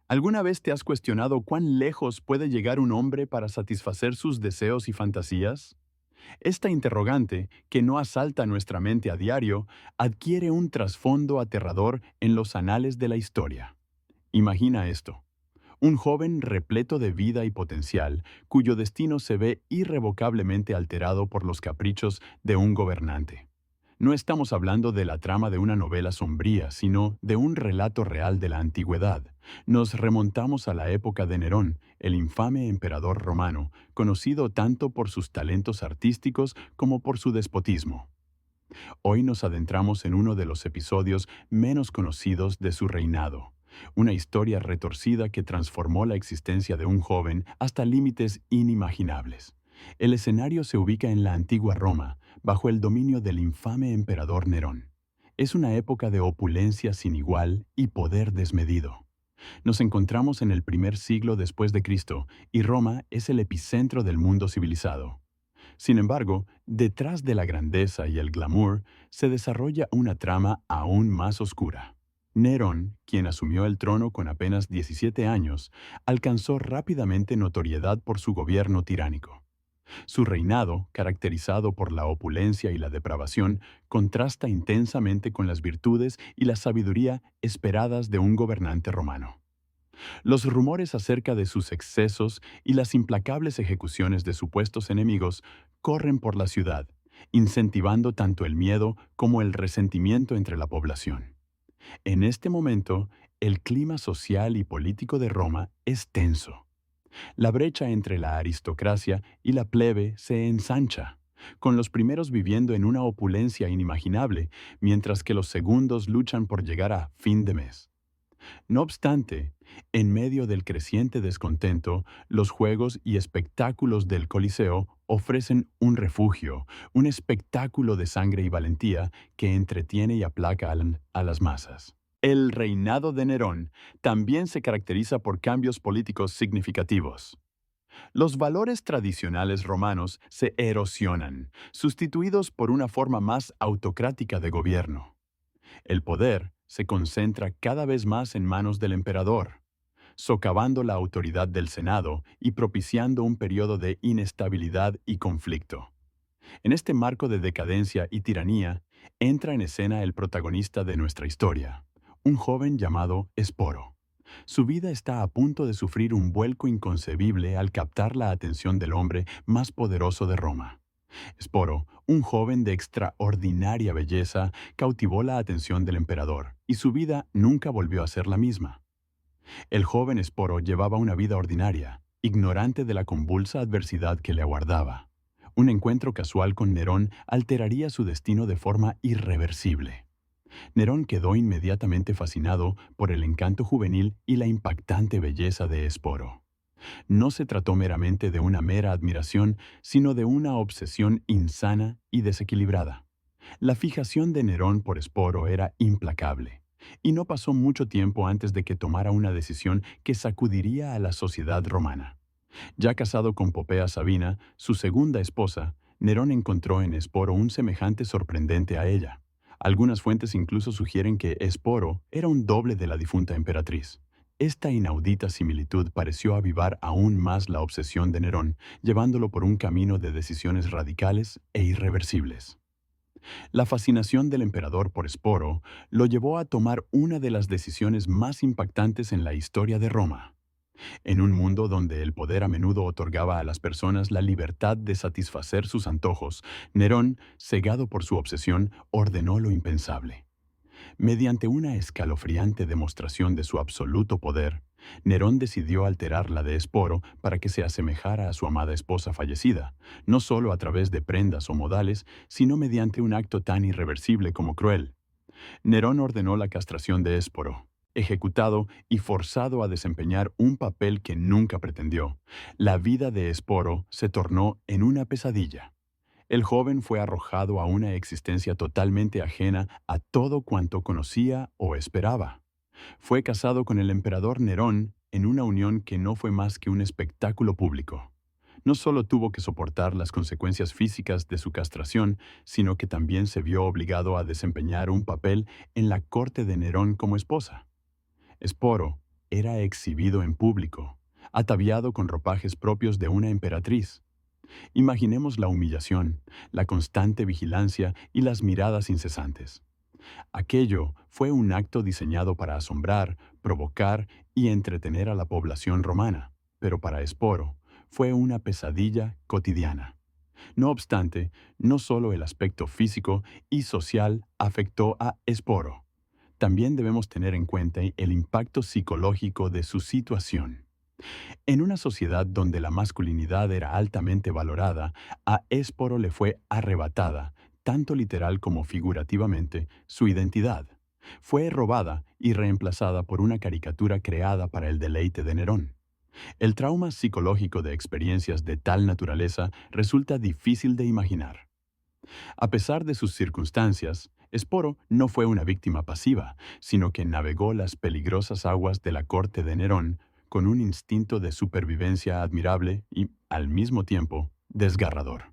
¿Alguna vez te has cuestionado cuán lejos puede llegar un hombre para satisfacer sus deseos y fantasías? Esta interrogante, que no asalta nuestra mente a diario, adquiere un trasfondo aterrador en los anales de la historia. Imagina esto. Un joven repleto de vida y potencial, cuyo destino se ve irrevocablemente alterado por los caprichos de un gobernante. No estamos hablando de la trama de una novela sombría, sino de un relato real de la antigüedad. Nos remontamos a la época de Nerón, el infame emperador romano, conocido tanto por sus talentos artísticos como por su despotismo. Hoy nos adentramos en uno de los episodios menos conocidos de su reinado, una historia retorcida que transformó la existencia de un joven hasta límites inimaginables. El escenario se ubica en la antigua Roma, bajo el dominio del infame emperador Nerón. Es una época de opulencia sin igual y poder desmedido. Nos encontramos en el primer siglo después de Cristo, y Roma es el epicentro del mundo civilizado. Sin embargo, detrás de la grandeza y el glamour se desarrolla una trama aún más oscura. Nerón, quien asumió el trono con apenas 17 años, alcanzó rápidamente notoriedad por su gobierno tiránico. Su reinado, caracterizado por la opulencia y la depravación, contrasta intensamente con las virtudes y la sabiduría esperadas de un gobernante romano. Los rumores acerca de sus excesos y las implacables ejecuciones de supuestos enemigos corren por la ciudad, incentivando tanto el miedo como el resentimiento entre la población. En este momento, el clima social y político de Roma es tenso. La brecha entre la aristocracia y la plebe se ensancha, con los primeros viviendo en una opulencia inimaginable, mientras que los segundos luchan por llegar a fin de mes. No obstante, en medio del creciente descontento, los juegos y espectáculos del Coliseo ofrecen un refugio, un espectáculo de sangre y valentía que entretiene y aplaca a las masas. El reinado de Nerón también se caracteriza por cambios políticos significativos. Los valores tradicionales romanos se erosionan, sustituidos por una forma más autocrática de gobierno. El poder se concentra cada vez más en manos del emperador, socavando la autoridad del Senado y propiciando un periodo de inestabilidad y conflicto. En este marco de decadencia y tiranía, entra en escena el protagonista de nuestra historia, un joven llamado Esporo. Su vida está a punto de sufrir un vuelco inconcebible al captar la atención del hombre más poderoso de Roma. Esporo, un joven de extraordinaria belleza, cautivó la atención del emperador, y su vida nunca volvió a ser la misma. El joven Esporo llevaba una vida ordinaria, ignorante de la convulsa adversidad que le aguardaba. Un encuentro casual con Nerón alteraría su destino de forma irreversible. Nerón quedó inmediatamente fascinado por el encanto juvenil y la impactante belleza de Esporo. No se trató meramente de una mera admiración, sino de una obsesión insana y desequilibrada. La fijación de Nerón por Esporo era implacable, y no pasó mucho tiempo antes de que tomara una decisión que sacudiría a la sociedad romana. Ya casado con Popea Sabina, su segunda esposa, Nerón encontró en Esporo un semejante sorprendente a ella. Algunas fuentes incluso sugieren que Esporo era un doble de la difunta emperatriz. Esta inaudita similitud pareció avivar aún más la obsesión de Nerón, llevándolo por un camino de decisiones radicales e irreversibles. La fascinación del emperador por Esporo lo llevó a tomar una de las decisiones más impactantes en la historia de Roma. En un mundo donde el poder a menudo otorgaba a las personas la libertad de satisfacer sus antojos, Nerón, cegado por su obsesión, ordenó lo impensable. Mediante una escalofriante demostración de su absoluto poder, Nerón decidió alterar la de Esporo para que se asemejara a su amada esposa fallecida, no solo a través de prendas o modales, sino mediante un acto tan irreversible como cruel. Nerón ordenó la castración de Esporo, ejecutado y forzado a desempeñar un papel que nunca pretendió. La vida de Esporo se tornó en una pesadilla. El joven fue arrojado a una existencia totalmente ajena a todo cuanto conocía o esperaba. Fue casado con el emperador Nerón en una unión que no fue más que un espectáculo público. No solo tuvo que soportar las consecuencias físicas de su castración, sino que también se vio obligado a desempeñar un papel en la corte de Nerón como esposa. Esporo, era exhibido en público, ataviado con ropajes propios de una emperatriz. Imaginemos la humillación, la constante vigilancia y las miradas incesantes. Aquello fue un acto diseñado para asombrar, provocar y entretener a la población romana, pero para Esporo fue una pesadilla cotidiana. No obstante, no solo el aspecto físico y social afectó a Esporo. También debemos tener en cuenta el impacto psicológico de su situación. En una sociedad donde la masculinidad era altamente valorada, a Esporo le fue arrebatada, tanto literal como figurativamente, su identidad. Fue robada y reemplazada por una caricatura creada para el deleite de Nerón. El trauma psicológico de experiencias de tal naturaleza resulta difícil de imaginar. A pesar de sus circunstancias, Esporo no fue una víctima pasiva, sino que navegó las peligrosas aguas de la corte de Nerón con un instinto de supervivencia admirable y, al mismo tiempo, desgarrador.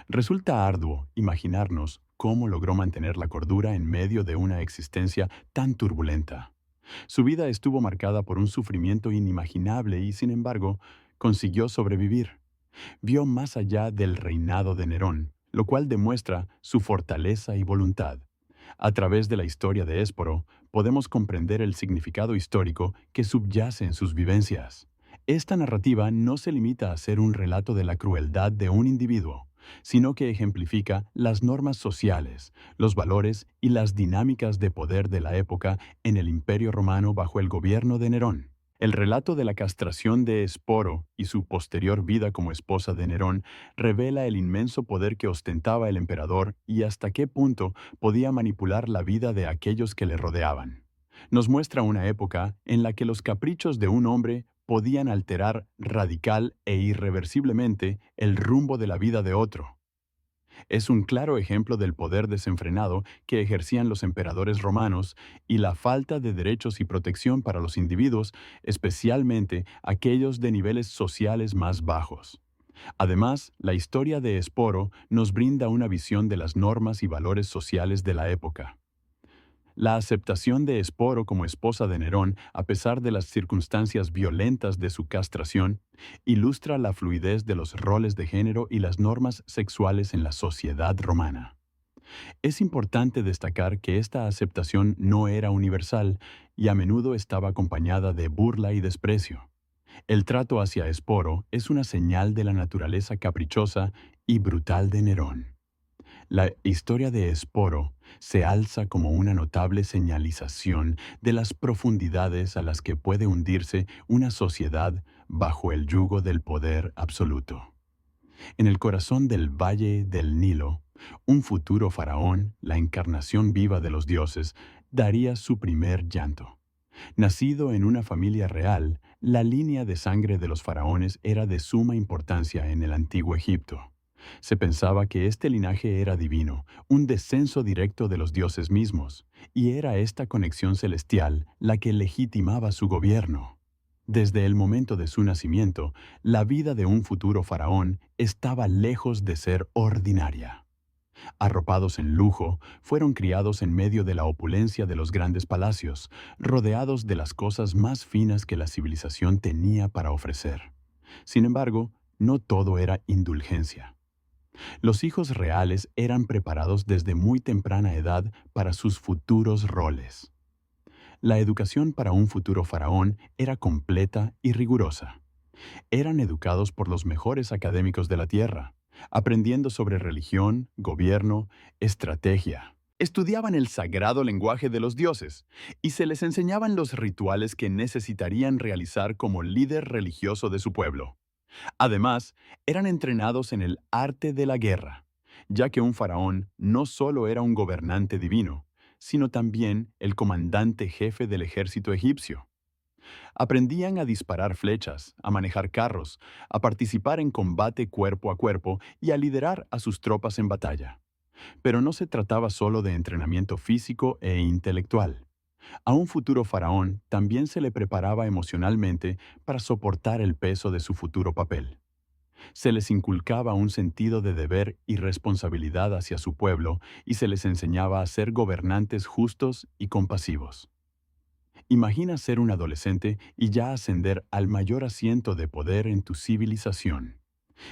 Resulta arduo imaginarnos cómo logró mantener la cordura en medio de una existencia tan turbulenta. Su vida estuvo marcada por un sufrimiento inimaginable y, sin embargo, consiguió sobrevivir. Vio más allá del reinado de Nerón, lo cual demuestra su fortaleza y voluntad. A través de la historia de Esporo, podemos comprender el significado histórico que subyace en sus vivencias. Esta narrativa no se limita a ser un relato de la crueldad de un individuo, sino que ejemplifica las normas sociales, los valores y las dinámicas de poder de la época en el Imperio Romano bajo el gobierno de Nerón. El relato de la castración de Esporo y su posterior vida como esposa de Nerón revela el inmenso poder que ostentaba el emperador y hasta qué punto podía manipular la vida de aquellos que le rodeaban. Nos muestra una época en la que los caprichos de un hombre podían alterar radical e irreversiblemente el rumbo de la vida de otro. Es un claro ejemplo del poder desenfrenado que ejercían los emperadores romanos y la falta de derechos y protección para los individuos, especialmente aquellos de niveles sociales más bajos. Además, la historia de Esporo nos brinda una visión de las normas y valores sociales de la época. La aceptación de Esporo como esposa de Nerón, a pesar de las circunstancias violentas de su castración, ilustra la fluidez de los roles de género y las normas sexuales en la sociedad romana. Es importante destacar que esta aceptación no era universal y a menudo estaba acompañada de burla y desprecio. El trato hacia Esporo es una señal de la naturaleza caprichosa y brutal de Nerón. La historia de Esporo se alza como una notable señalización de las profundidades a las que puede hundirse una sociedad bajo el yugo del poder absoluto. En el corazón del valle del Nilo, un futuro faraón, la encarnación viva de los dioses, daría su primer llanto. Nacido en una familia real, la línea de sangre de los faraones era de suma importancia en el antiguo Egipto. Se pensaba que este linaje era divino, un descenso directo de los dioses mismos, y era esta conexión celestial la que legitimaba su gobierno. Desde el momento de su nacimiento, la vida de un futuro faraón estaba lejos de ser ordinaria. Arropados en lujo, fueron criados en medio de la opulencia de los grandes palacios, rodeados de las cosas más finas que la civilización tenía para ofrecer. Sin embargo, no todo era indulgencia. Los hijos reales eran preparados desde muy temprana edad para sus futuros roles. La educación para un futuro faraón era completa y rigurosa. Eran educados por los mejores académicos de la tierra, aprendiendo sobre religión, gobierno, estrategia. Estudiaban el sagrado lenguaje de los dioses y se les enseñaban los rituales que necesitarían realizar como líder religioso de su pueblo. Además, eran entrenados en el arte de la guerra, ya que un faraón no solo era un gobernante divino, sino también el comandante jefe del ejército egipcio. Aprendían a disparar flechas, a manejar carros, a participar en combate cuerpo a cuerpo y a liderar a sus tropas en batalla. Pero no se trataba solo de entrenamiento físico e intelectual. A un futuro faraón también se le preparaba emocionalmente para soportar el peso de su futuro papel. Se les inculcaba un sentido de deber y responsabilidad hacia su pueblo y se les enseñaba a ser gobernantes justos y compasivos. Imagina ser un adolescente y ya ascender al mayor asiento de poder en tu civilización.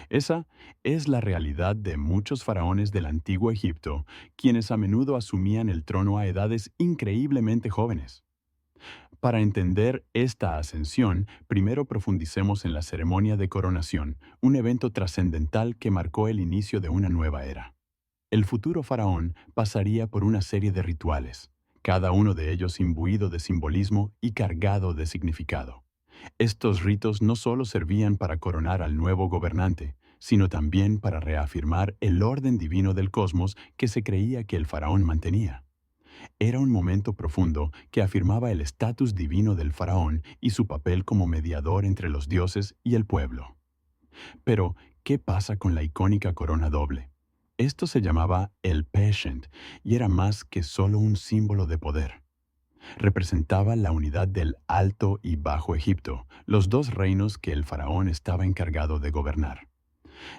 Esa es la realidad de muchos faraones del antiguo Egipto, quienes a menudo asumían el trono a edades increíblemente jóvenes. Para entender esta ascensión, primero profundicemos en la ceremonia de coronación, un evento trascendental que marcó el inicio de una nueva era. El futuro faraón pasaría por una serie de rituales, cada uno de ellos imbuido de simbolismo y cargado de significado. Estos ritos no solo servían para coronar al nuevo gobernante, sino también para reafirmar el orden divino del cosmos que se creía que el faraón mantenía. Era un momento profundo que afirmaba el estatus divino del faraón y su papel como mediador entre los dioses y el pueblo. Pero, ¿qué pasa con la icónica corona doble? Esto se llamaba el Peshent y era más que solo un símbolo de poder. Representaba la unidad del Alto y Bajo Egipto, los dos reinos que el faraón estaba encargado de gobernar.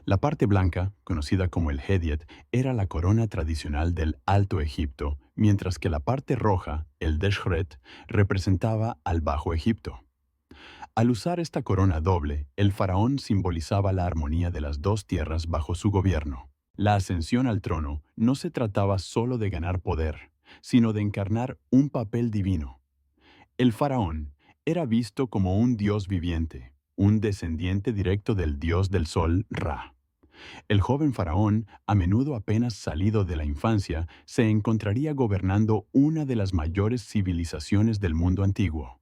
La parte blanca, conocida como el Hediet, era la corona tradicional del Alto Egipto, mientras que la parte roja, el Deshret, representaba al Bajo Egipto. Al usar esta corona doble, el faraón simbolizaba la armonía de las dos tierras bajo su gobierno. La ascensión al trono no se trataba solo de ganar poder, sino de encarnar un papel divino. El faraón era visto como un dios viviente, un descendiente directo del dios del sol, Ra. El joven faraón, a menudo apenas salido de la infancia, se encontraría gobernando una de las mayores civilizaciones del mundo antiguo.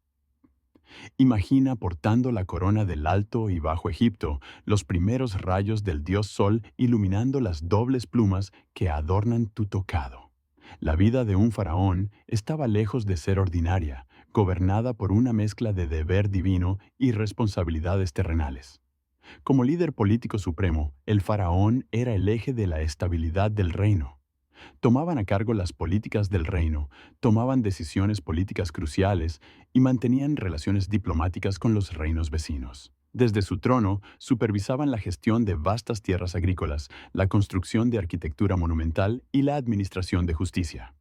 Imagina portando la corona del Alto y Bajo Egipto, los primeros rayos del dios Sol iluminando las dobles plumas que adornan tu tocado. La vida de un faraón estaba lejos de ser ordinaria, gobernada por una mezcla de deber divino y responsabilidades terrenales. Como líder político supremo, el faraón era el eje de la estabilidad del reino. Tomaban a cargo las políticas del reino, tomaban decisiones políticas cruciales y mantenían relaciones diplomáticas con los reinos vecinos. Desde su trono, supervisaban la gestión de vastas tierras agrícolas, la construcción de arquitectura monumental y la administración de justicia.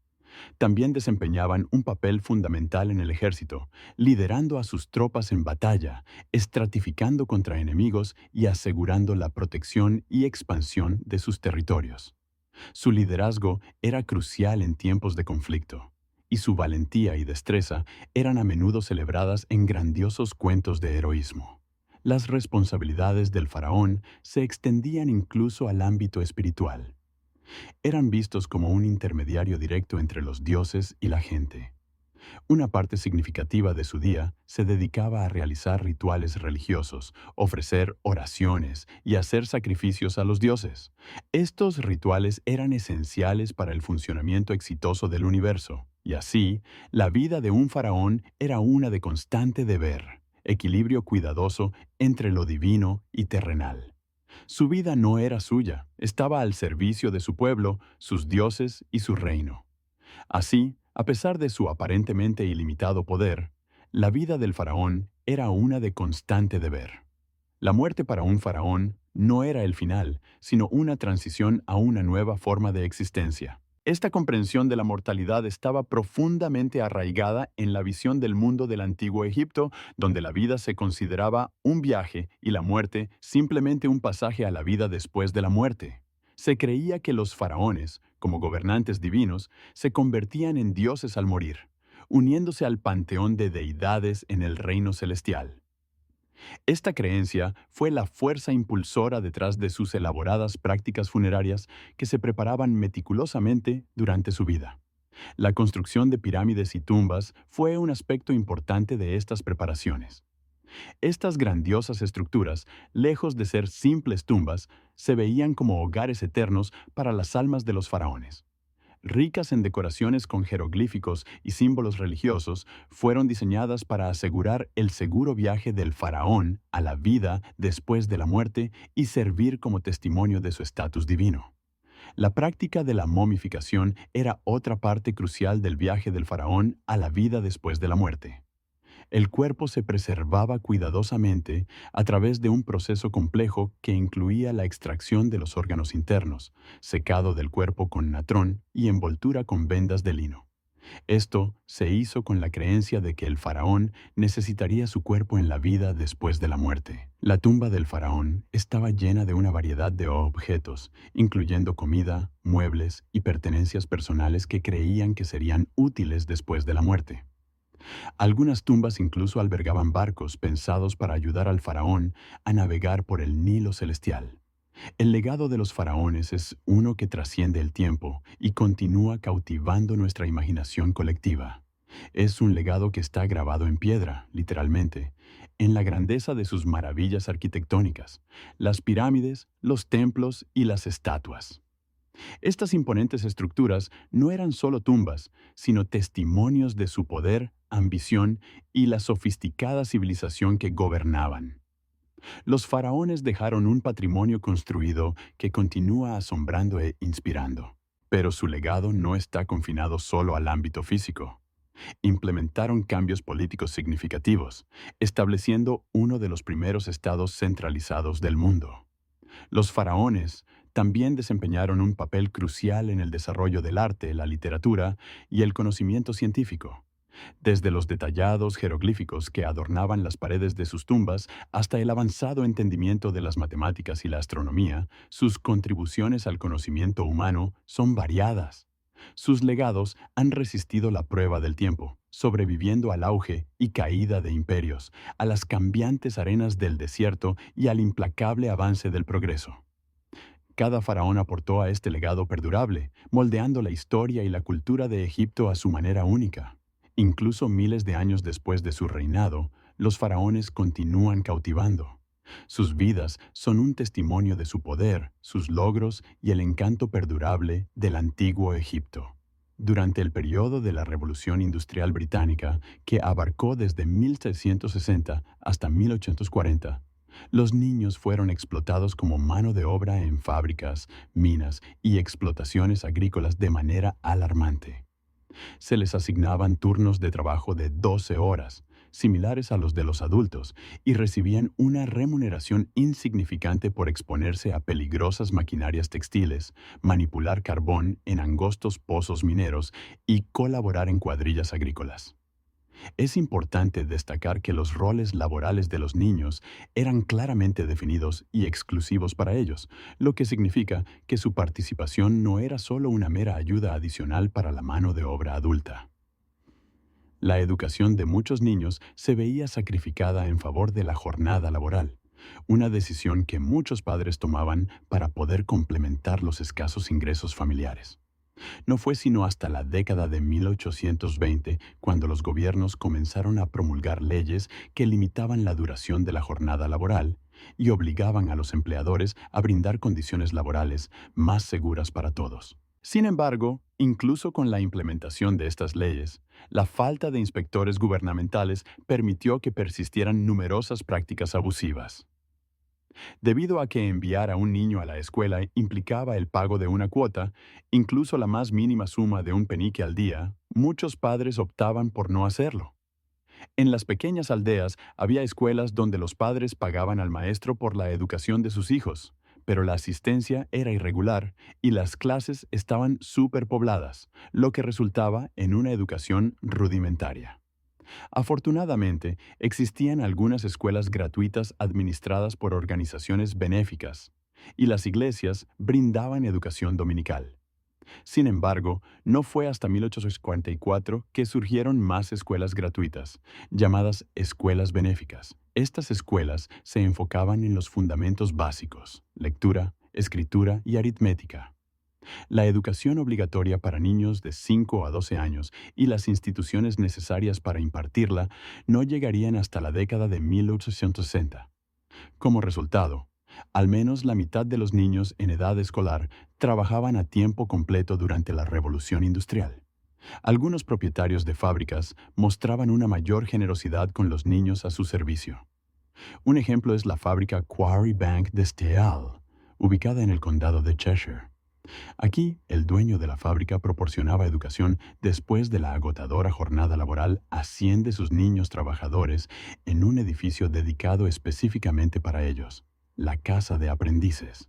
También desempeñaban un papel fundamental en el ejército, liderando a sus tropas en batalla, estratificando contra enemigos y asegurando la protección y expansión de sus territorios. Su liderazgo era crucial en tiempos de conflicto, y su valentía y destreza eran a menudo celebradas en grandiosos cuentos de heroísmo. Las responsabilidades del faraón se extendían incluso al ámbito espiritual. Eran vistos como un intermediario directo entre los dioses y la gente. Una parte significativa de su día se dedicaba a realizar rituales religiosos, ofrecer oraciones y hacer sacrificios a los dioses. Estos rituales eran esenciales para el funcionamiento exitoso del universo, y así, la vida de un faraón era una de constante deber, equilibrio cuidadoso entre lo divino y terrenal. Su vida no era suya, estaba al servicio de su pueblo, sus dioses y su reino. Así, a pesar de su aparentemente ilimitado poder, la vida del faraón era una de constante deber. La muerte para un faraón no era el final, sino una transición a una nueva forma de existencia. Esta comprensión de la mortalidad estaba profundamente arraigada en la visión del mundo del antiguo Egipto, donde la vida se consideraba un viaje y la muerte simplemente un pasaje a la vida después de la muerte. Se creía que los faraones, como gobernantes divinos, se convertían en dioses al morir, uniéndose al panteón de deidades en el reino celestial. Esta creencia fue la fuerza impulsora detrás de sus elaboradas prácticas funerarias que se preparaban meticulosamente durante su vida. La construcción de pirámides y tumbas fue un aspecto importante de estas preparaciones. Estas grandiosas estructuras, lejos de ser simples tumbas, se veían como hogares eternos para las almas de los faraones. Ricas en decoraciones con jeroglíficos y símbolos religiosos, fueron diseñadas para asegurar el seguro viaje del faraón a la vida después de la muerte y servir como testimonio de su estatus divino. La práctica de la momificación era otra parte crucial del viaje del faraón a la vida después de la muerte. El cuerpo se preservaba cuidadosamente a través de un proceso complejo que incluía la extracción de los órganos internos, secado del cuerpo con natrón y envoltura con vendas de lino. Esto se hizo con la creencia de que el faraón necesitaría su cuerpo en la vida después de la muerte. La tumba del faraón estaba llena de una variedad de objetos, incluyendo comida, muebles y pertenencias personales que creían que serían útiles después de la muerte. Algunas tumbas incluso albergaban barcos pensados para ayudar al faraón a navegar por el Nilo celestial. El legado de los faraones es uno que trasciende el tiempo y continúa cautivando nuestra imaginación colectiva. Es un legado que está grabado en piedra, literalmente, en la grandeza de sus maravillas arquitectónicas, las pirámides, los templos y las estatuas. Estas imponentes estructuras no eran solo tumbas, sino testimonios de su poder, ambición y la sofisticada civilización que gobernaban. Los faraones dejaron un patrimonio construido que continúa asombrando e inspirando. Pero su legado no está confinado solo al ámbito físico. Implementaron cambios políticos significativos, estableciendo uno de los primeros estados centralizados del mundo. Los faraones también desempeñaron un papel crucial en el desarrollo del arte, la literatura y el conocimiento científico. Desde los detallados jeroglíficos que adornaban las paredes de sus tumbas hasta el avanzado entendimiento de las matemáticas y la astronomía, sus contribuciones al conocimiento humano son variadas. Sus legados han resistido la prueba del tiempo, sobreviviendo al auge y caída de imperios, a las cambiantes arenas del desierto y al implacable avance del progreso. Cada faraón aportó a este legado perdurable, moldeando la historia y la cultura de Egipto a su manera única. Incluso miles de años después de su reinado, los faraones continúan cautivando. Sus vidas son un testimonio de su poder, sus logros y el encanto perdurable del antiguo Egipto. Durante el periodo de la Revolución Industrial Británica, que abarcó desde 1660 hasta 1840, los niños fueron explotados como mano de obra en fábricas, minas y explotaciones agrícolas de manera alarmante. Se les asignaban turnos de trabajo de 12 horas, similares a los de los adultos, y recibían una remuneración insignificante por exponerse a peligrosas maquinarias textiles, manipular carbón en angostos pozos mineros y colaborar en cuadrillas agrícolas. Es importante destacar que los roles laborales de los niños eran claramente definidos y exclusivos para ellos, lo que significa que su participación no era solo una mera ayuda adicional para la mano de obra adulta. La educación de muchos niños se veía sacrificada en favor de la jornada laboral, una decisión que muchos padres tomaban para poder complementar los escasos ingresos familiares. No fue sino hasta la década de 1820 cuando los gobiernos comenzaron a promulgar leyes que limitaban la duración de la jornada laboral y obligaban a los empleadores a brindar condiciones laborales más seguras para todos. Sin embargo, incluso con la implementación de estas leyes, la falta de inspectores gubernamentales permitió que persistieran numerosas prácticas abusivas. Debido a que enviar a un niño a la escuela implicaba el pago de una cuota, incluso la más mínima suma de un penique al día, muchos padres optaban por no hacerlo. En las pequeñas aldeas había escuelas donde los padres pagaban al maestro por la educación de sus hijos, pero la asistencia era irregular y las clases estaban superpobladas, lo que resultaba en una educación rudimentaria. Afortunadamente, existían algunas escuelas gratuitas administradas por organizaciones benéficas, y las iglesias brindaban educación dominical. Sin embargo, no fue hasta 1844 que surgieron más escuelas gratuitas, llamadas escuelas benéficas. Estas escuelas se enfocaban en los fundamentos básicos, lectura, escritura y aritmética. La educación obligatoria para niños de 5 a 12 años y las instituciones necesarias para impartirla no llegarían hasta la década de 1860. Como resultado, al menos la mitad de los niños en edad escolar trabajaban a tiempo completo durante la Revolución Industrial. Algunos propietarios de fábricas mostraban una mayor generosidad con los niños a su servicio. Un ejemplo es la fábrica Quarry Bank de Steele, ubicada en el condado de Cheshire. Aquí, el dueño de la fábrica proporcionaba educación después de la agotadora jornada laboral a 100 de sus niños trabajadores en un edificio dedicado específicamente para ellos, la Casa de Aprendices.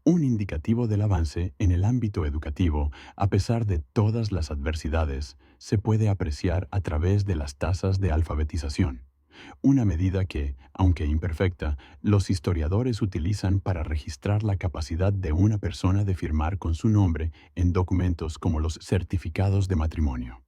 Un indicativo del avance en el ámbito educativo a pesar de todas las adversidades, se puede apreciar a través de las tasas de alfabetización, una medida que, aunque imperfecta, los historiadores utilizan para registrar la capacidad de una persona de firmar con su nombre en documentos como los certificados de matrimonio.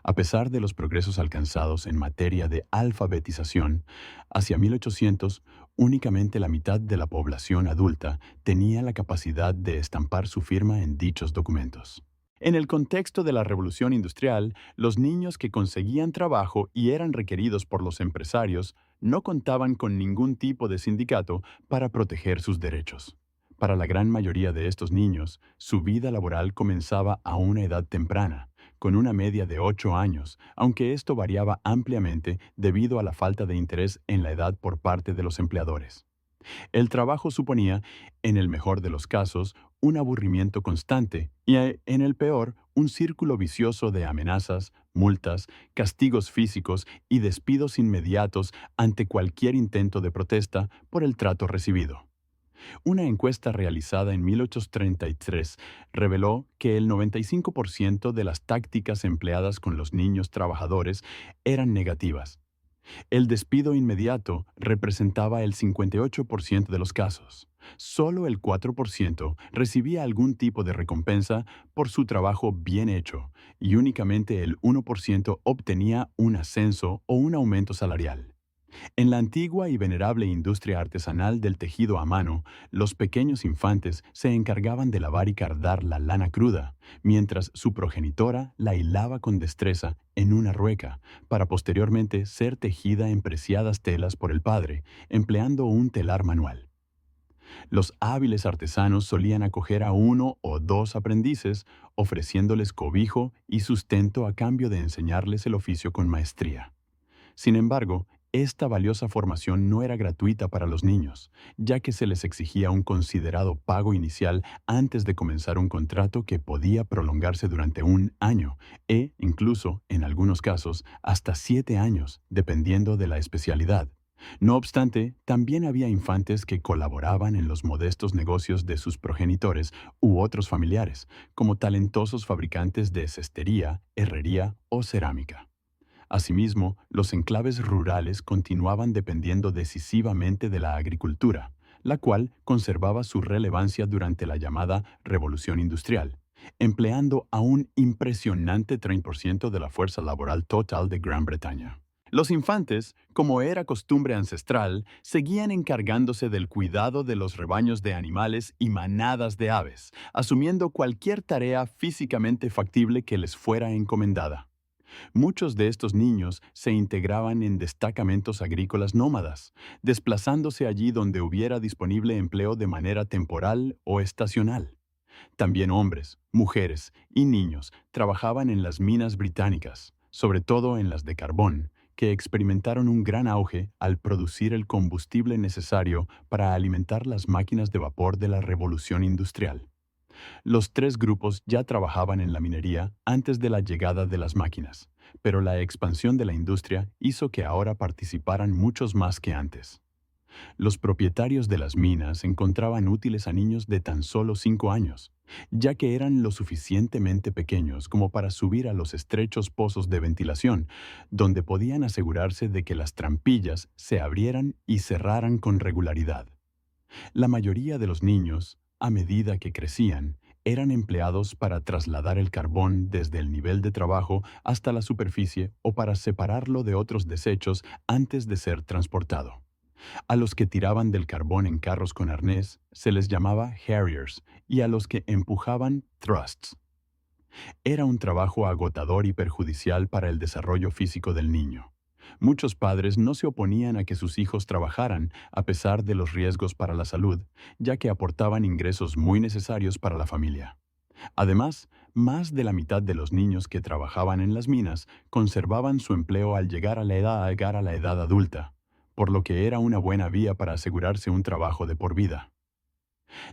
A pesar de los progresos alcanzados en materia de alfabetización, hacia 1800, únicamente la mitad de la población adulta tenía la capacidad de estampar su firma en dichos documentos. En el contexto de la Revolución Industrial, los niños que conseguían trabajo y eran requeridos por los empresarios no contaban con ningún tipo de sindicato para proteger sus derechos. Para la gran mayoría de estos niños, su vida laboral comenzaba a una edad temprana, con una media de 8 años, aunque esto variaba ampliamente debido a la falta de interés en la edad por parte de los empleadores. El trabajo suponía, en el mejor de los casos, un aburrimiento constante y, en el peor, un círculo vicioso de amenazas, multas, castigos físicos y despidos inmediatos ante cualquier intento de protesta por el trato recibido. Una encuesta realizada en 1833 reveló que el 95% de las tácticas empleadas con los niños trabajadores eran negativas. El despido inmediato representaba el 58% de los casos. Solo el 4% recibía algún tipo de recompensa por su trabajo bien hecho y únicamente el 1% obtenía un ascenso o un aumento salarial. En la antigua y venerable industria artesanal del tejido a mano, los pequeños infantes se encargaban de lavar y cardar la lana cruda, mientras su progenitora la hilaba con destreza en una rueca, para posteriormente ser tejida en preciadas telas por el padre, empleando un telar manual. Los hábiles artesanos solían acoger a uno o dos aprendices, ofreciéndoles cobijo y sustento a cambio de enseñarles el oficio con maestría. Sin embargo, esta valiosa formación no era gratuita para los niños, ya que se les exigía un considerado pago inicial antes de comenzar un contrato que podía prolongarse durante un año e, incluso, en algunos casos, hasta 7 años, dependiendo de la especialidad. No obstante, también había infantes que colaboraban en los modestos negocios de sus progenitores u otros familiares, como talentosos fabricantes de cestería, herrería o cerámica. Asimismo, los enclaves rurales continuaban dependiendo decisivamente de la agricultura, la cual conservaba su relevancia durante la llamada Revolución Industrial, empleando a un impresionante 30% de la fuerza laboral total de Gran Bretaña. Los infantes, como era costumbre ancestral, seguían encargándose del cuidado de los rebaños de animales y manadas de aves, asumiendo cualquier tarea físicamente factible que les fuera encomendada. Muchos de estos niños se integraban en destacamentos agrícolas nómadas, desplazándose allí donde hubiera disponible empleo de manera temporal o estacional. También hombres, mujeres y niños trabajaban en las minas británicas, sobre todo en las de carbón, que experimentaron un gran auge al producir el combustible necesario para alimentar las máquinas de vapor de la revolución industrial. Los tres grupos ya trabajaban en la minería antes de la llegada de las máquinas, pero la expansión de la industria hizo que ahora participaran muchos más que antes. Los propietarios de las minas encontraban útiles a niños de tan solo 5 años, ya que eran lo suficientemente pequeños como para subir a los estrechos pozos de ventilación, donde podían asegurarse de que las trampillas se abrieran y cerraran con regularidad. La mayoría de los niños, a medida que crecían, eran empleados para trasladar el carbón desde el nivel de trabajo hasta la superficie o para separarlo de otros desechos antes de ser transportado. A los que tiraban del carbón en carros con arnés se les llamaba harriers y a los que empujaban thrusts. Era un trabajo agotador y perjudicial para el desarrollo físico del niño. Muchos padres no se oponían a que sus hijos trabajaran, a pesar de los riesgos para la salud, ya que aportaban ingresos muy necesarios para la familia. Además, más de la mitad de los niños que trabajaban en las minas conservaban su empleo al llegar a la edad adulta, por lo que era una buena vía para asegurarse un trabajo de por vida.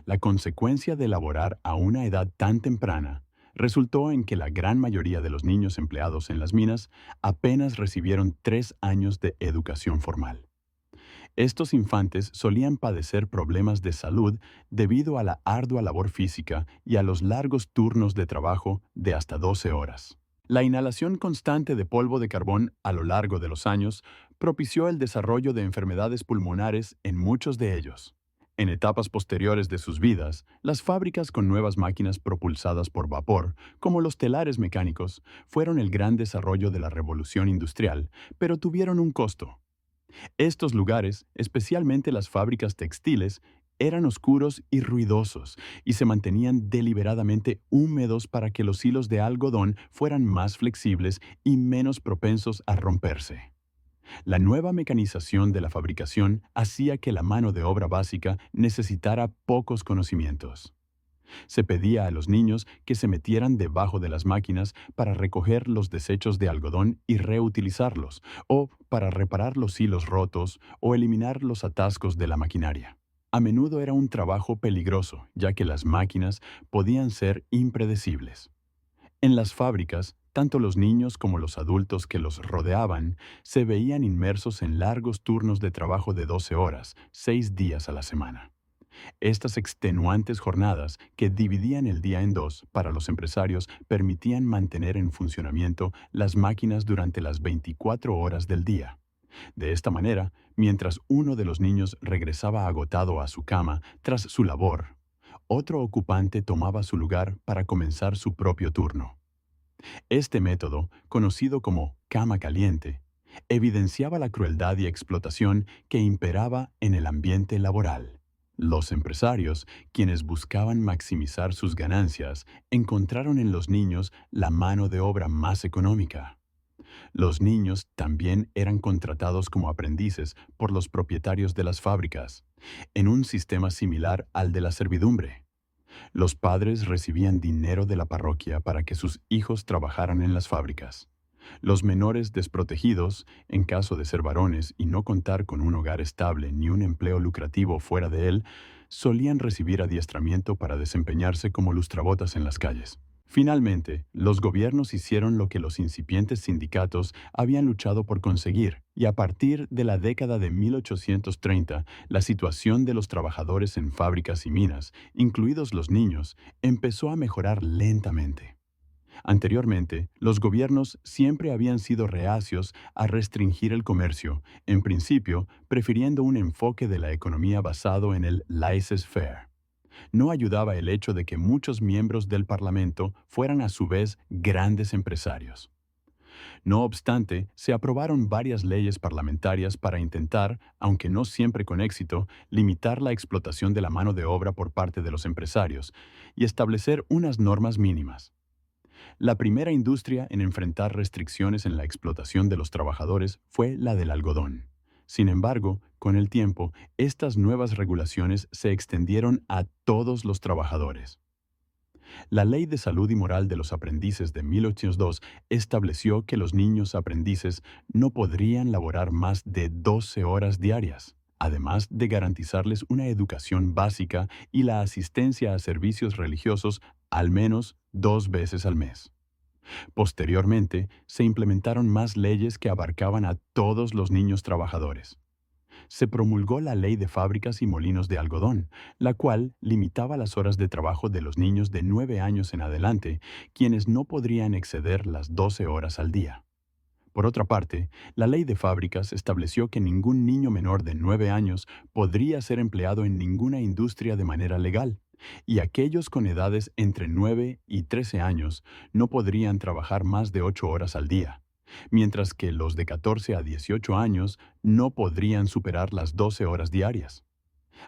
La consecuencia de laborar a una edad tan temprana resultó en que la gran mayoría de los niños empleados en las minas apenas recibieron 3 años de educación formal. Estos infantes solían padecer problemas de salud debido a la ardua labor física y a los largos turnos de trabajo de hasta 12 horas. La inhalación constante de polvo de carbón a lo largo de los años propició el desarrollo de enfermedades pulmonares en muchos de ellos. En etapas posteriores de sus vidas, las fábricas con nuevas máquinas propulsadas por vapor, como los telares mecánicos, fueron el gran desarrollo de la revolución industrial, pero tuvieron un costo. Estos lugares, especialmente las fábricas textiles, eran oscuros y ruidosos y se mantenían deliberadamente húmedos para que los hilos de algodón fueran más flexibles y menos propensos a romperse. La nueva mecanización de la fabricación hacía que la mano de obra básica necesitara pocos conocimientos. Se pedía a los niños que se metieran debajo de las máquinas para recoger los desechos de algodón y reutilizarlos, o para reparar los hilos rotos o eliminar los atascos de la maquinaria. A menudo era un trabajo peligroso, ya que las máquinas podían ser impredecibles. En las fábricas, tanto los niños como los adultos que los rodeaban se veían inmersos en largos turnos de trabajo de 12 horas, 6 días a la semana. Estas extenuantes jornadas, que dividían el día en dos para los empresarios, permitían mantener en funcionamiento las máquinas durante las 24 horas del día. De esta manera, mientras uno de los niños regresaba agotado a su cama tras su labor, otro ocupante tomaba su lugar para comenzar su propio turno. Este método, conocido como cama caliente, evidenciaba la crueldad y explotación que imperaba en el ambiente laboral. Los empresarios, quienes buscaban maximizar sus ganancias, encontraron en los niños la mano de obra más económica. Los niños también eran contratados como aprendices por los propietarios de las fábricas, en un sistema similar al de la servidumbre. Los padres recibían dinero de la parroquia para que sus hijos trabajaran en las fábricas. Los menores desprotegidos, en caso de ser varones y no contar con un hogar estable ni un empleo lucrativo fuera de él, solían recibir adiestramiento para desempeñarse como lustrabotas en las calles. Finalmente, los gobiernos hicieron lo que los incipientes sindicatos habían luchado por conseguir, y a partir de la década de 1830, la situación de los trabajadores en fábricas y minas, incluidos los niños, empezó a mejorar lentamente. Anteriormente, los gobiernos siempre habían sido reacios a restringir el comercio, en principio prefiriendo un enfoque de la economía basado en el laissez-faire. No ayudaba el hecho de que muchos miembros del Parlamento fueran a su vez grandes empresarios. No obstante, se aprobaron varias leyes parlamentarias para intentar, aunque no siempre con éxito, limitar la explotación de la mano de obra por parte de los empresarios y establecer unas normas mínimas. La primera industria en enfrentar restricciones en la explotación de los trabajadores fue la del algodón. Sin embargo, con el tiempo, estas nuevas regulaciones se extendieron a todos los trabajadores. La Ley de Salud y Moral de los Aprendices de 1802 estableció que los niños aprendices no podrían laborar más de 12 horas diarias, además de garantizarles una educación básica y la asistencia a servicios religiosos al menos 2 veces al mes. Posteriormente, se implementaron más leyes que abarcaban a todos los niños trabajadores. Se promulgó la Ley de Fábricas y Molinos de Algodón, la cual limitaba las horas de trabajo de los niños de 9 años en adelante, quienes no podrían exceder las 12 horas al día. Por otra parte, la Ley de Fábricas estableció que ningún niño menor de 9 años podría ser empleado en ninguna industria de manera legal, y aquellos con edades entre 9 y 13 años no podrían trabajar más de 8 horas al día, mientras que los de 14 a 18 años no podrían superar las 12 horas diarias.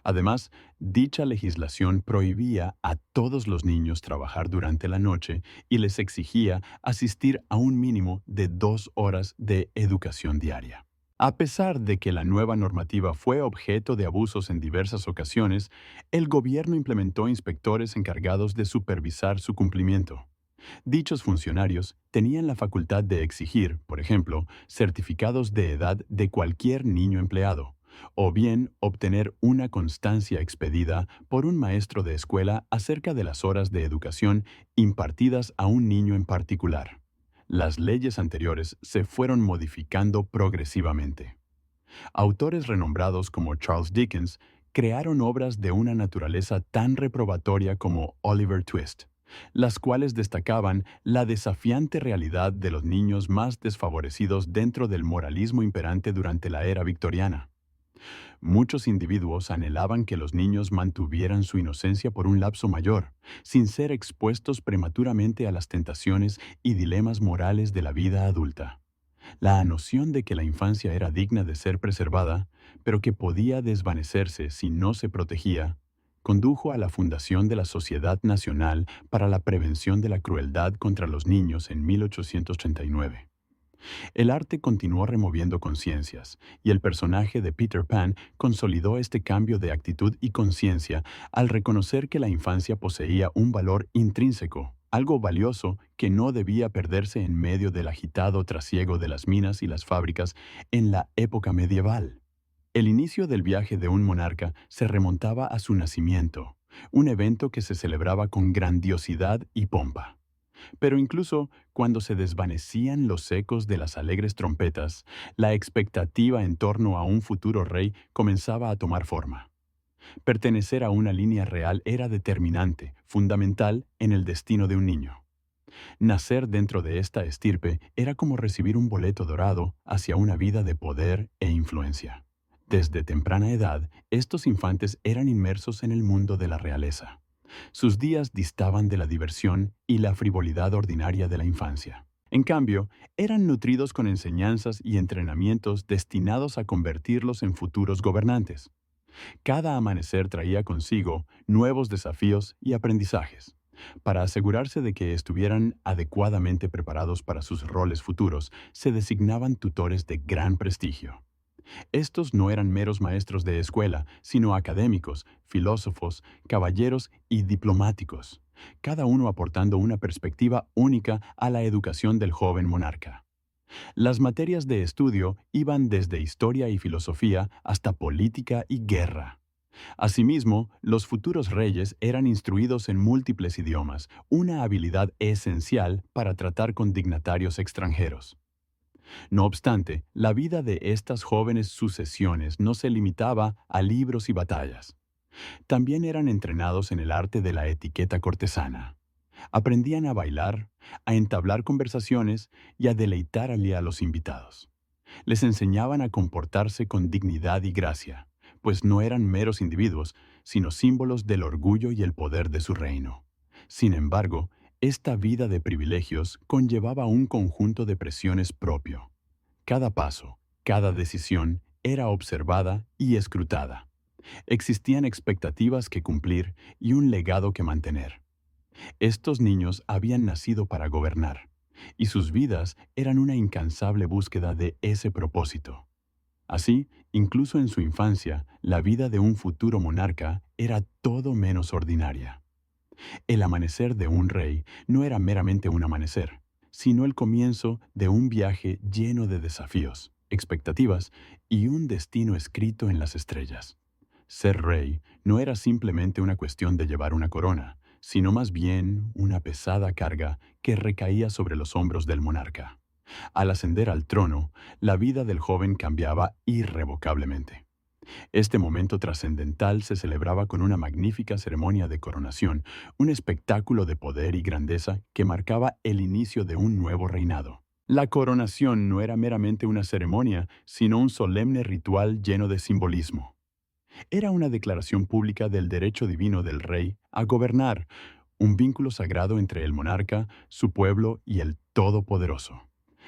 Además, dicha legislación prohibía a todos los niños trabajar durante la noche y les exigía asistir a un mínimo de 2 horas de educación diaria. A pesar de que la nueva normativa fue objeto de abusos en diversas ocasiones, el gobierno implementó inspectores encargados de supervisar su cumplimiento. Dichos funcionarios tenían la facultad de exigir, por ejemplo, certificados de edad de cualquier niño empleado, o bien obtener una constancia expedida por un maestro de escuela acerca de las horas de educación impartidas a un niño en particular. Las leyes anteriores se fueron modificando progresivamente. Autores renombrados como Charles Dickens crearon obras de una naturaleza tan reprobatoria como Oliver Twist, las cuales destacaban la desafiante realidad de los niños más desfavorecidos dentro del moralismo imperante durante la era victoriana. Muchos individuos anhelaban que los niños mantuvieran su inocencia por un lapso mayor, sin ser expuestos prematuramente a las tentaciones y dilemas morales de la vida adulta. La noción de que la infancia era digna de ser preservada, pero que podía desvanecerse si no se protegía, condujo a la fundación de la Sociedad Nacional para la Prevención de la Crueldad contra los Niños en 1839. El arte continuó removiendo conciencias, y el personaje de Peter Pan consolidó este cambio de actitud y conciencia al reconocer que la infancia poseía un valor intrínseco, algo valioso que no debía perderse en medio del agitado trasiego de las minas y las fábricas en la época medieval. El inicio del viaje de un monarca se remontaba a su nacimiento, un evento que se celebraba con grandiosidad y pompa. Pero incluso cuando se desvanecían los ecos de las alegres trompetas, la expectativa en torno a un futuro rey comenzaba a tomar forma. Pertenecer a una línea real era determinante, fundamental en el destino de un niño. Nacer dentro de esta estirpe era como recibir un boleto dorado hacia una vida de poder e influencia. Desde temprana edad, estos infantes eran inmersos en el mundo de la realeza. Sus días distaban de la diversión y la frivolidad ordinaria de la infancia. En cambio, eran nutridos con enseñanzas y entrenamientos destinados a convertirlos en futuros gobernantes. Cada amanecer traía consigo nuevos desafíos y aprendizajes. Para asegurarse de que estuvieran adecuadamente preparados para sus roles futuros, se designaban tutores de gran prestigio. Estos no eran meros maestros de escuela, sino académicos, filósofos, caballeros y diplomáticos, cada uno aportando una perspectiva única a la educación del joven monarca. Las materias de estudio iban desde historia y filosofía hasta política y guerra. Asimismo, los futuros reyes eran instruidos en múltiples idiomas, una habilidad esencial para tratar con dignatarios extranjeros. No obstante, la vida de estas jóvenes sucesiones no se limitaba a libros y batallas. También eran entrenados en el arte de la etiqueta cortesana. Aprendían a bailar, a entablar conversaciones y a deleitar a los invitados. Les enseñaban a comportarse con dignidad y gracia, pues no eran meros individuos, sino símbolos del orgullo y el poder de su reino. Sin embargo, esta vida de privilegios conllevaba un conjunto de presiones propio. Cada paso, cada decisión era observada y escrutada. Existían expectativas que cumplir y un legado que mantener. Estos niños habían nacido para gobernar, y sus vidas eran una incansable búsqueda de ese propósito. Así, incluso en su infancia, la vida de un futuro monarca era todo menos ordinaria. El amanecer de un rey no era meramente un amanecer, sino el comienzo de un viaje lleno de desafíos, expectativas y un destino escrito en las estrellas. Ser rey no era simplemente una cuestión de llevar una corona, sino más bien una pesada carga que recaía sobre los hombros del monarca. Al ascender al trono, la vida del joven cambiaba irrevocablemente. Este momento trascendental se celebraba con una magnífica ceremonia de coronación, un espectáculo de poder y grandeza que marcaba el inicio de un nuevo reinado. La coronación no era meramente una ceremonia, sino un solemne ritual lleno de simbolismo. Era una declaración pública del derecho divino del rey a gobernar, un vínculo sagrado entre el monarca, su pueblo y el Todopoderoso.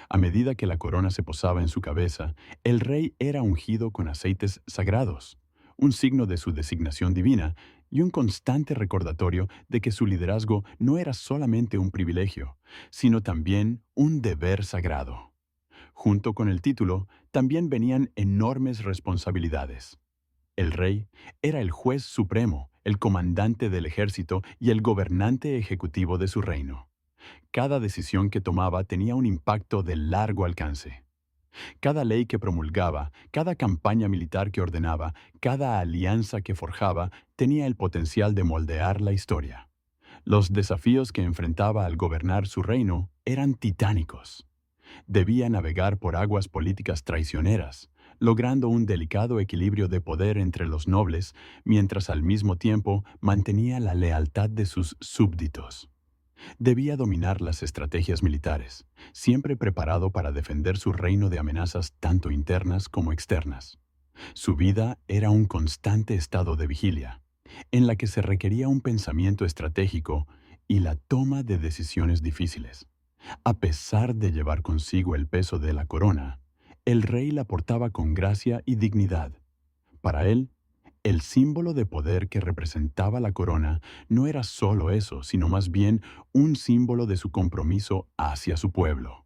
A medida que la corona se posaba en su cabeza, el rey era ungido con aceites sagrados, un signo de su designación divina y un constante recordatorio de que su liderazgo no era solamente un privilegio, sino también un deber sagrado. Junto con el título, también venían enormes responsabilidades. El rey era el juez supremo, el comandante del ejército y el gobernante ejecutivo de su reino. Cada decisión que tomaba tenía un impacto de largo alcance. Cada ley que promulgaba, cada campaña militar que ordenaba, cada alianza que forjaba, tenía el potencial de moldear la historia. Los desafíos que enfrentaba al gobernar su reino eran titánicos. Debía navegar por aguas políticas traicioneras, logrando un delicado equilibrio de poder entre los nobles, mientras al mismo tiempo mantenía la lealtad de sus súbditos. Debía dominar las estrategias militares, siempre preparado para defender su reino de amenazas tanto internas como externas. Su vida era un constante estado de vigilia, en la que se requería un pensamiento estratégico y la toma de decisiones difíciles. A pesar de llevar consigo el peso de la corona, el rey la portaba con gracia y dignidad. Para él, el símbolo de poder que representaba la corona no era solo eso, sino más bien un símbolo de su compromiso hacia su pueblo.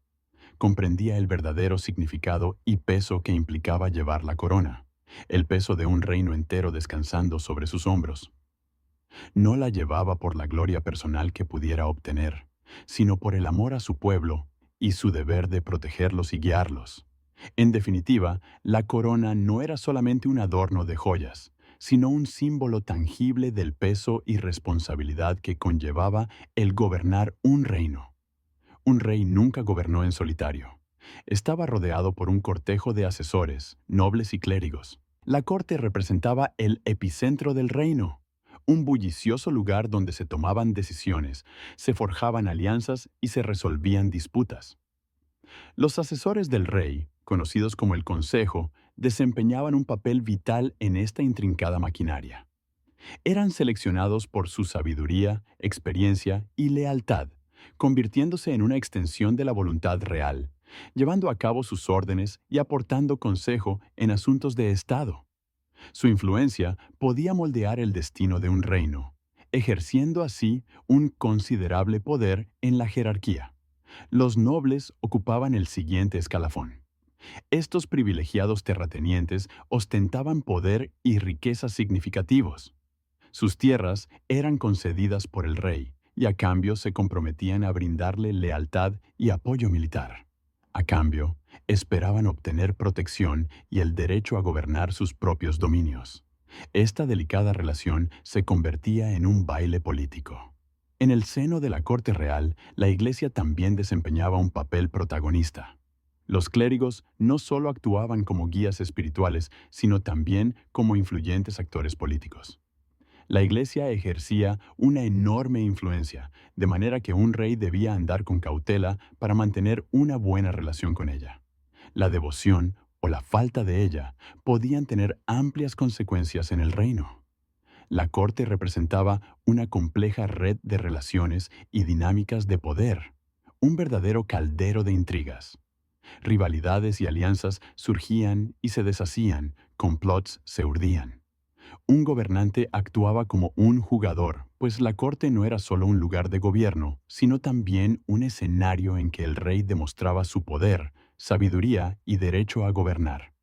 Comprendía el verdadero significado y peso que implicaba llevar la corona, el peso de un reino entero descansando sobre sus hombros. No la llevaba por la gloria personal que pudiera obtener, sino por el amor a su pueblo y su deber de protegerlos y guiarlos. En definitiva, la corona no era solamente un adorno de joyas, sino un símbolo tangible del peso y responsabilidad que conllevaba el gobernar un reino. Un rey nunca gobernó en solitario. Estaba rodeado por un cortejo de asesores, nobles y clérigos. La corte representaba el epicentro del reino, un bullicioso lugar donde se tomaban decisiones, se forjaban alianzas y se resolvían disputas. Los asesores del rey, conocidos como el Consejo, desempeñaban un papel vital en esta intrincada maquinaria. Eran seleccionados por su sabiduría, experiencia y lealtad, convirtiéndose en una extensión de la voluntad real, llevando a cabo sus órdenes y aportando consejo en asuntos de Estado. Su influencia podía moldear el destino de un reino, ejerciendo así un considerable poder en la jerarquía. Los nobles ocupaban el siguiente escalafón. Estos privilegiados terratenientes ostentaban poder y riquezas significativos. Sus tierras eran concedidas por el rey y a cambio se comprometían a brindarle lealtad y apoyo militar. A cambio, esperaban obtener protección y el derecho a gobernar sus propios dominios. Esta delicada relación se convertía en un baile político. En el seno de la corte real, la Iglesia también desempeñaba un papel protagonista. Los clérigos no solo actuaban como guías espirituales, sino también como influyentes actores políticos. La Iglesia ejercía una enorme influencia, de manera que un rey debía andar con cautela para mantener una buena relación con ella. La devoción, o la falta de ella, podían tener amplias consecuencias en el reino. La corte representaba una compleja red de relaciones y dinámicas de poder, un verdadero caldero de intrigas. Rivalidades y alianzas surgían y se deshacían, complots se urdían. Un gobernante actuaba como un jugador, pues la corte no era solo un lugar de gobierno, sino también un escenario en que el rey demostraba su poder, sabiduría y derecho a gobernar.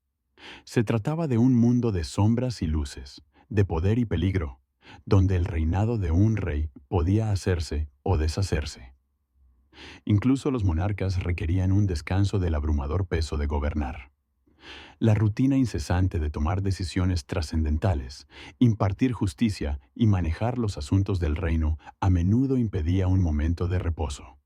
Se trataba de un mundo de sombras y luces, de poder y peligro, donde el reinado de un rey podía hacerse o deshacerse. Incluso los monarcas requerían un descanso del abrumador peso de gobernar. La rutina incesante de tomar decisiones trascendentales, impartir justicia y manejar los asuntos del reino a menudo impedía un momento de reposo.